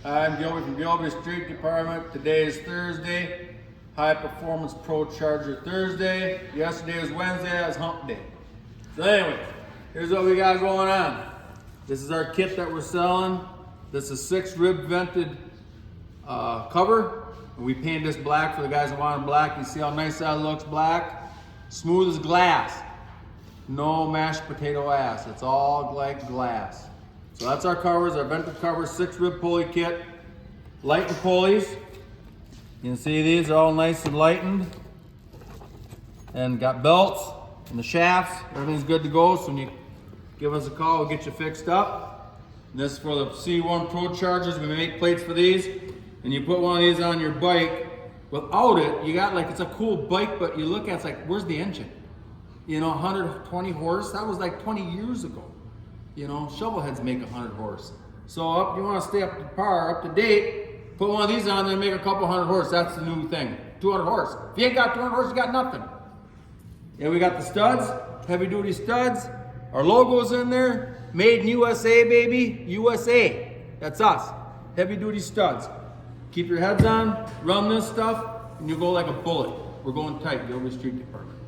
I'm Gilby from Gilby Street Department. Today is Thursday, High Performance ProCharger Thursday. Yesterday was Wednesday, that was Hump Day. So anyway, here's what we got going on. This is our kit that we're selling. This is 6 rib vented cover. And we painted this black for the guys that want it black. You see how nice that looks, black? Smooth as glass. No mashed potato ass. It's all like glass. So that's our covers, our vented covers, 6 rib pulley kit, lightened pulleys. You can see these are all nice and lightened. And got belts and the shafts. Everything's good to go. So when you give us a call, we'll get you fixed up. And this is for the C1 ProChargers. We make plates for these. And you put one of these on your bike. Without it, you got like, it's a cool bike, but you look at it, it's like, where's the engine? You know, 120 horse, that was like 20 years ago. You know, shovel heads make 100 horse. So you want to stay up to par, up to date, put one of these on there and make a couple 100 horse. That's the new thing, 200 horse. If you ain't got 200 horse, you got nothing. Yeah, we got the studs, heavy duty studs. Our logo's in there, made in USA, baby, USA. That's us, heavy duty studs. Keep your heads on, run this stuff, and you'll go like a bullet. We're going tight, Gilby Street Department.